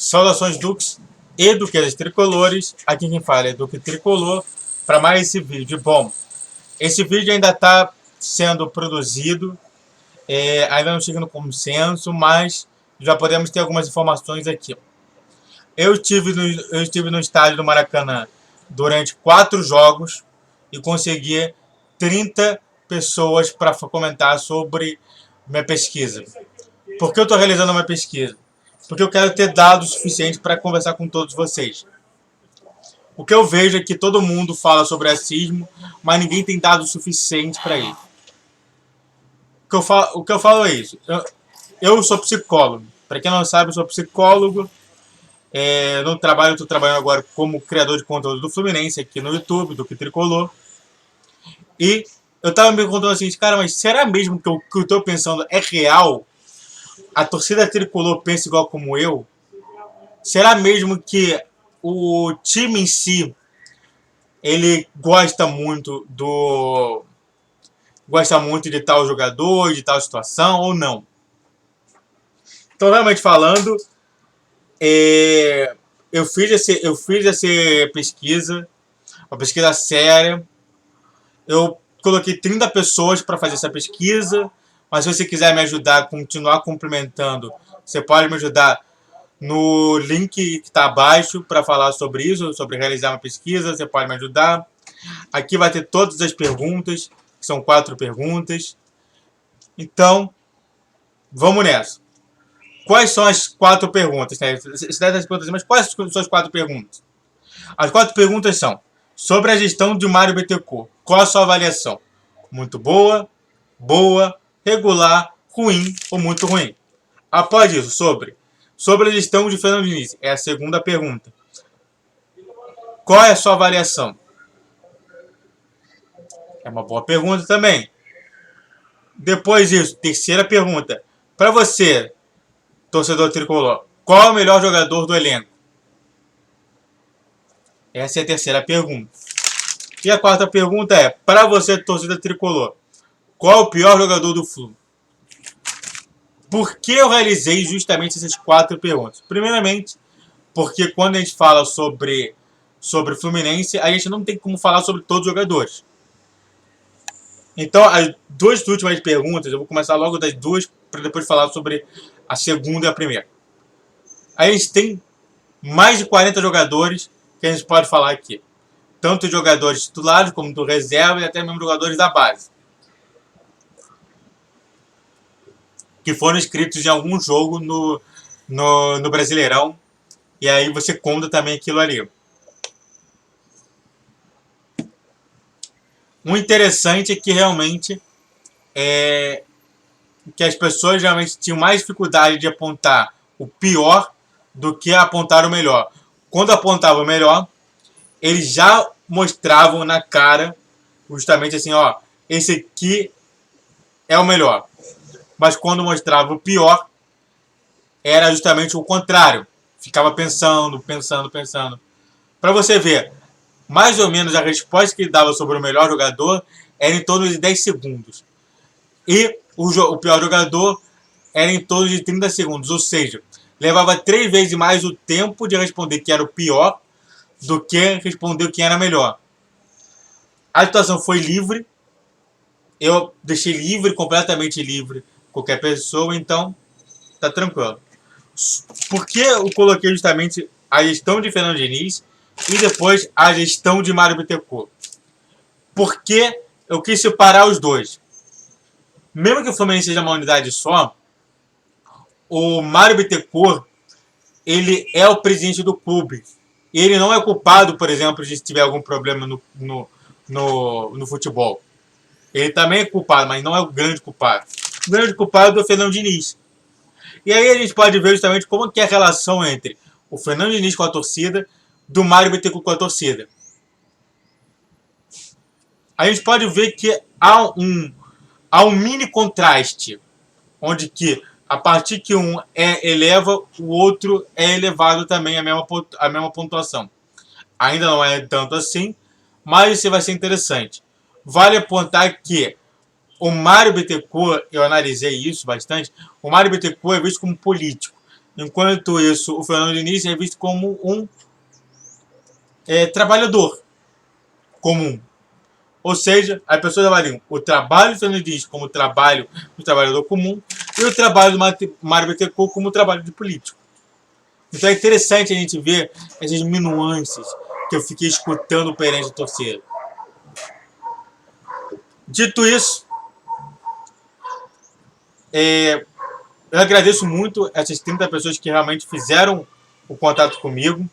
Saudações Dux e Duquesas Tricolores, aqui quem fala é Duque Tricolor, para mais esse vídeo. Bom, esse vídeo ainda está sendo produzido, ainda não chega no consenso, mas já podemos ter algumas informações aqui. Eu estive no estádio do Maracanã durante 4 jogos e consegui 30 pessoas para comentar sobre minha pesquisa. Por que eu estou realizando uma pesquisa? Porque eu quero ter dados suficientes para conversar com todos vocês. O que eu vejo é que todo mundo fala sobre racismo, mas ninguém tem dados suficientes para isso. O que eu falo é isso. Eu sou psicólogo. Para quem não sabe, eu sou psicólogo. Estou trabalhando agora como criador de conteúdo do Fluminense aqui no YouTube, do que Tricolor. E eu estava me perguntando assim, cara, mas será mesmo que o que eu estou pensando é real? A torcida tricolor pensa igual como eu? Será mesmo que o time em si ele gosta muito de tal jogador, de tal situação ou não? Então, realmente falando, eu fiz essa pesquisa, uma pesquisa séria. Eu coloquei 30 pessoas para fazer essa pesquisa, mas se você quiser me ajudar a continuar complementando, você pode me ajudar no link que está abaixo para falar sobre isso, sobre realizar uma pesquisa. Você pode me ajudar. Aqui vai ter todas as perguntas, que são 4 perguntas. Então, vamos nessa. Quais são as 4 perguntas? Mas quais são as 4 perguntas? As 4 perguntas são: sobre a gestão de Mário Bittencourt, qual a sua avaliação? Muito boa, boa, regular, ruim ou muito ruim? Após isso, sobre a gestão de Fernando Diniz, é a segunda pergunta. Qual é a sua avaliação? É uma boa pergunta também. Depois disso, terceira pergunta. Para você, torcedor tricolor, qual é o melhor jogador do elenco? Essa é a terceira pergunta. E a quarta pergunta é: para você, torcida tricolor, qual é o pior jogador do Flu? Por que eu realizei justamente essas 4 perguntas? Primeiramente, porque quando a gente fala sobre Fluminense, a gente não tem como falar sobre todos os jogadores. Então, as 2 últimas perguntas, eu vou começar logo das 2, para depois falar sobre a segunda e a primeira. A gente tem mais de 40 jogadores que a gente pode falar aqui. Tanto jogadores titulares, como do reserva, e até mesmo jogadores da base, que foram inscritos em algum jogo no Brasileirão. E aí você conta também aquilo ali. O interessante é que realmente que as pessoas geralmente tinham mais dificuldade de apontar o pior do que apontar o melhor. Quando apontava o melhor, eles já mostravam na cara justamente assim, ó, esse aqui é o melhor. Mas quando mostrava o pior, era justamente o contrário. Ficava pensando. Para você ver, mais ou menos a resposta que ele dava sobre o melhor jogador era em torno de 10 segundos. E o pior jogador era em torno de 30 segundos. Ou seja, levava 3 vezes mais o tempo de responder que era o pior do que responder quem era melhor. A situação foi livre. Eu deixei livre, completamente livre, qualquer pessoa, então tá tranquilo. Por que eu coloquei justamente a gestão de Fernando Diniz e depois a gestão de Mário Bittencourt? Porque eu quis separar os dois. Mesmo que o Fluminense seja uma unidade só, o Mário Bittencourt, ele é o presidente do clube. E ele não é culpado, por exemplo, de se tiver algum problema no futebol. Ele também é culpado, mas não é o grande culpado. O grande culpado é o Fernando Diniz. E aí a gente pode ver justamente como que é a relação entre o Fernando Diniz com a torcida, do Mário Bittencourt com a torcida. A gente pode ver que há um mini contraste, onde que a partir que um eleva, o outro é elevado também a mesma pontuação. Ainda não é tanto assim, mas isso vai ser interessante. Vale apontar que o Mário Bittencourt, eu analisei isso bastante, o Mário Bittencourt é visto como político. Enquanto isso, o Fernando Diniz é visto como um trabalhador comum. Ou seja, as pessoas avaliam o trabalho do Fernando Diniz como o trabalho do trabalhador comum e o trabalho do Mário Bittencourt como o trabalho de político. Então é interessante a gente ver essas minuances que eu fiquei escutando perante a torcida. Dito isso, eu agradeço muito essas 30 pessoas que realmente fizeram o contato comigo.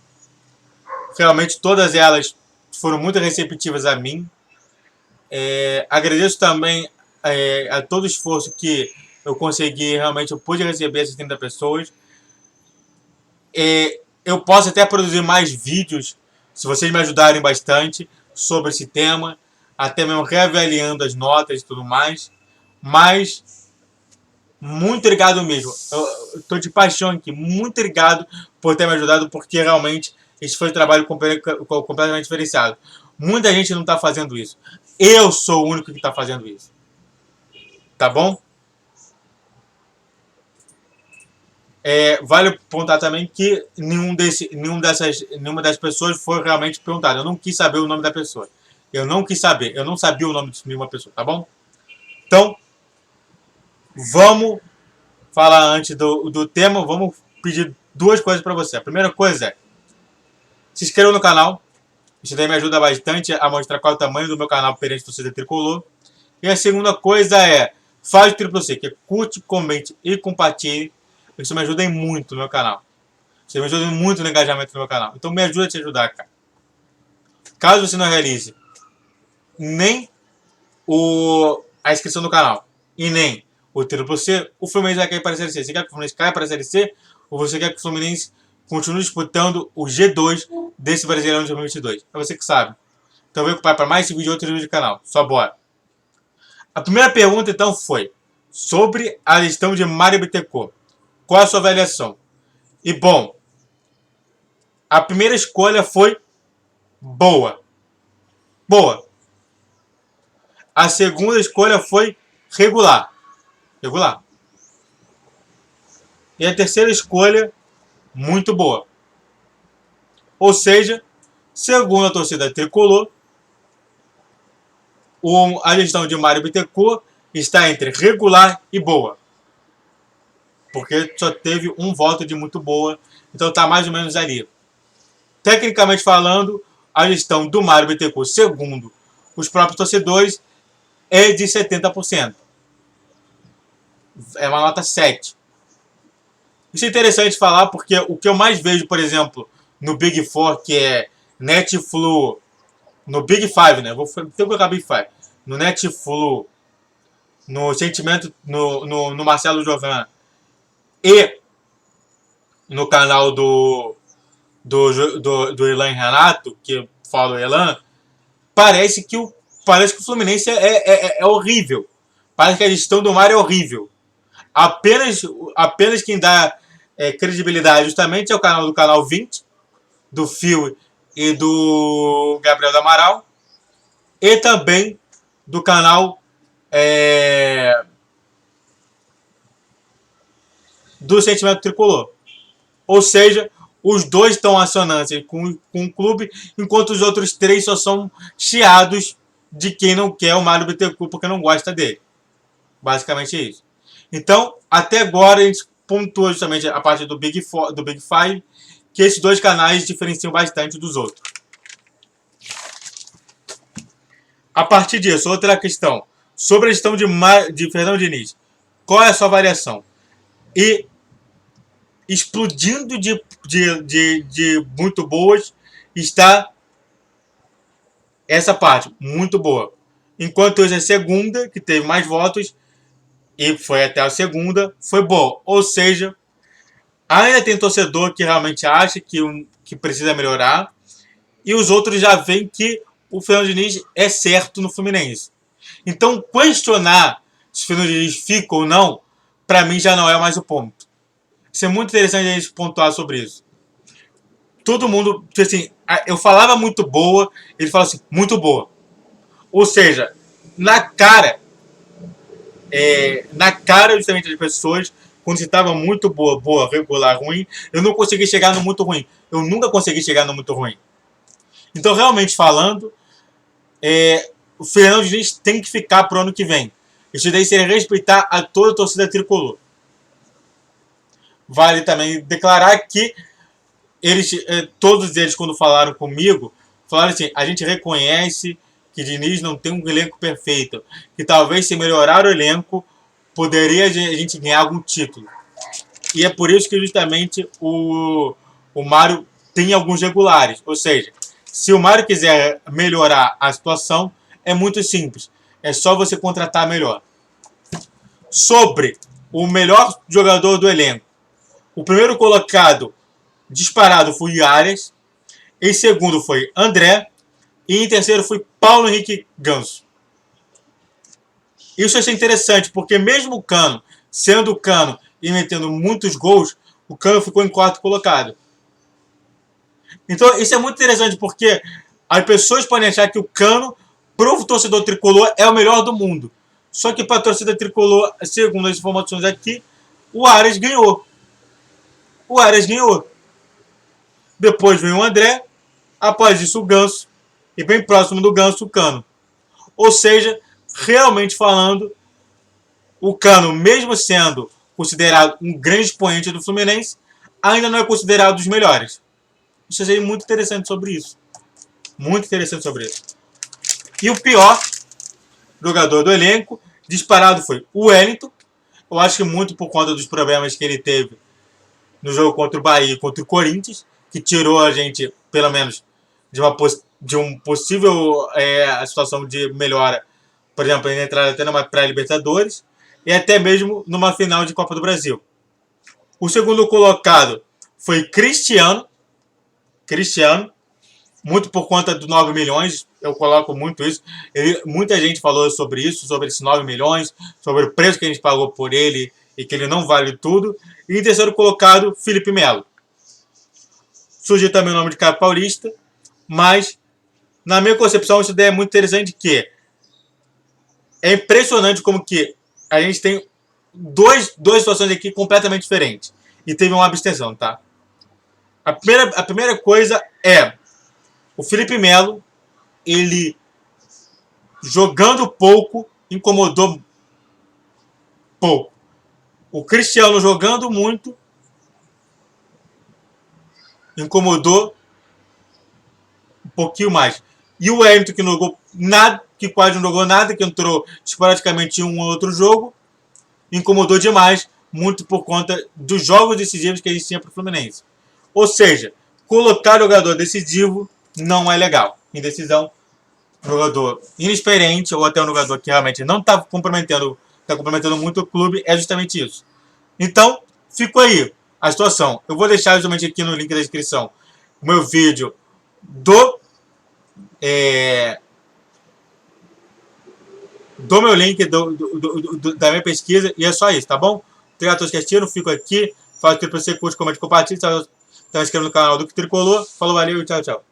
Realmente todas elas foram muito receptivas a mim. Agradeço também a todo o esforço que eu consegui, realmente eu pude receber essas 30 pessoas. Eu posso até produzir mais vídeos, se vocês me ajudarem bastante, sobre esse tema, até mesmo reavaliando as notas e tudo mais. Mas, muito obrigado mesmo. Eu tô de paixão aqui. Muito obrigado por ter me ajudado, porque realmente esse foi um trabalho completamente diferenciado. Muita gente não está fazendo isso. Eu sou o único que está fazendo isso. Tá bom? Vale apontar também que nenhuma das pessoas foi realmente perguntada. Eu não quis saber o nome da pessoa. Eu não quis saber. Eu não sabia o nome de nenhuma pessoa, tá bom? Então, vamos falar antes do tema. Vamos pedir duas coisas para você. A primeira coisa é: se inscreva no canal. Isso daí me ajuda bastante a mostrar qual é o tamanho do meu canal perante a torcida tricolor. E a segunda coisa é: faz o triplo C, que é curte, comente e compartilhe. Isso me ajuda muito no meu canal. Você me ajuda muito no engajamento do meu canal. Então me ajuda a te ajudar, cara. Caso você não realize nem a inscrição no canal e nem o triplo C, o Fluminense vai cair para a Série C. Você quer que o Fluminense caia para a Série C? Ou você quer que o Fluminense continue disputando o G2 desse Brasileirão de 2022? É você que sabe. Então vem para mais esse vídeo e outro vídeo do canal. Só bora. A primeira pergunta então foi sobre a gestão de Mário Bittencourt. Qual é a sua avaliação? E bom, a primeira escolha foi boa. Boa. A segunda escolha foi regular. Regular. E a terceira escolha, muito boa. Ou seja, segundo a torcida tricolor, a gestão de Mário Bittencourt está entre regular e boa. Porque só teve um voto de muito boa. Então está mais ou menos ali. Tecnicamente falando, a gestão do Mário Bittencourt, segundo os próprios torcedores, é de 70%. É uma nota 7. Isso é interessante falar porque o que eu mais vejo, por exemplo, no Big Four, que é Netflu, no Big Five, né? Vou colocar Big Five. No Netflu, no Sentimento, no Marcelo Jovan e no canal do Elan Renato, que eu falo Elan, parece que o Fluminense é horrível. Parece que a gestão do Mário é horrível. Apenas quem dá credibilidade justamente é o canal 20, do Phil e do Gabriel do Amaral, e também do canal do Sentimento Tricolor. Ou seja, os dois estão assonantes com o clube, enquanto os outros três só são chiados de quem não quer o Mário Bittencourt porque não gosta dele. Basicamente é isso. Então, até agora a gente pontua justamente a parte do Big Five, que esses dois canais diferenciam bastante dos outros. A partir disso, outra questão. Sobre a gestão de Fernando Diniz. Qual é a sua variação? E explodindo de muito boas está essa parte, muito boa. Enquanto hoje a segunda, que teve mais votos, e foi até a segunda, foi boa. Ou seja, ainda tem torcedor que realmente acha que precisa melhorar, e os outros já veem que o Fernando Diniz é certo no Fluminense. Então, questionar se o Fernando Diniz fica ou não, para mim já não é mais o ponto. Isso é muito interessante a gente pontuar sobre isso. Todo mundo, assim, eu falava muito boa, ele fala assim, muito boa. Ou seja, na cara justamente das pessoas, quando você estava muito boa, regular, ruim, eu não consegui chegar no muito ruim. Eu nunca consegui chegar no muito ruim. Então, realmente falando, o Fernando Diniz tem que ficar pro ano que vem. Isso daí seria respeitar a toda a torcida tricolor. Vale também declarar que todos eles, quando falaram comigo, falaram assim: a gente reconhece que Diniz não tem um elenco perfeito, que talvez se melhorar o elenco, poderia a gente ganhar algum título. E é por isso que justamente o Mário tem alguns regulares. Ou seja, se o Mário quiser melhorar a situação, é muito simples. É só você contratar melhor. Sobre o melhor jogador do elenco. O primeiro colocado disparado foi Arias. Em segundo foi André. E em terceiro foi Paulo Henrique Ganso. Isso achei interessante, porque mesmo o Cano, sendo o Cano e metendo muitos gols, o Cano ficou em quarto colocado. Então isso é muito interessante, porque as pessoas podem achar que o Cano, pro torcedor tricolor, é o melhor do mundo. Só que para a torcida tricolor, segundo as informações aqui, o Arias ganhou. O Arias ganhou. Depois vem o André, após isso o Ganso, e bem próximo do Ganso, o Cano. Ou seja, realmente falando, o Cano, mesmo sendo considerado um grande expoente do Fluminense, ainda não é considerado dos melhores. Isso achei muito interessante sobre isso. Muito interessante sobre isso. E o pior jogador do elenco, disparado, foi o Wellington. Eu acho que muito por conta dos problemas que ele teve no jogo contra o Bahia e contra o Corinthians, que tirou a gente, pelo menos, de um possível situação de melhora, por exemplo, ele entrar até numa pré-Libertadores e até mesmo numa final de Copa do Brasil. O segundo colocado foi Cristiano, muito por conta dos 9 milhões, eu coloco muito isso. Muita gente falou sobre isso, sobre esses 9 milhões, sobre o preço que a gente pagou por ele e que ele não vale tudo. E em terceiro colocado, Felipe Melo. Surgiu também o nome de Caio Paulista, mas na minha concepção isso daí é muito interessante, que é impressionante como que a gente tem duas situações aqui completamente diferentes. E teve uma abstenção, tá? A primeira coisa é o Felipe Melo, ele jogando pouco, incomodou pouco. O Cristiano jogando muito, incomodou um pouquinho mais. E o Wellington, que não jogou nada, que quase não jogou nada, que entrou esporadicamente em um ou outro jogo, incomodou demais, muito por conta dos jogos decisivos que a gente tinha para o Fluminense. Ou seja, colocar jogador decisivo não é legal. Em decisão, jogador inexperiente ou até um jogador que realmente não está comprometendo muito o clube, é justamente isso. Então, ficou aí a situação. Eu vou deixar justamente aqui no link da descrição o meu vídeo do meu link da minha pesquisa, e é só isso, tá bom? Obrigado a todos que assistiram, fico aqui, faço aquilo para você, curte, comente, compartilhe, tá inscrevendo no canal do Tricolor. Falou, valeu e tchau, tchau.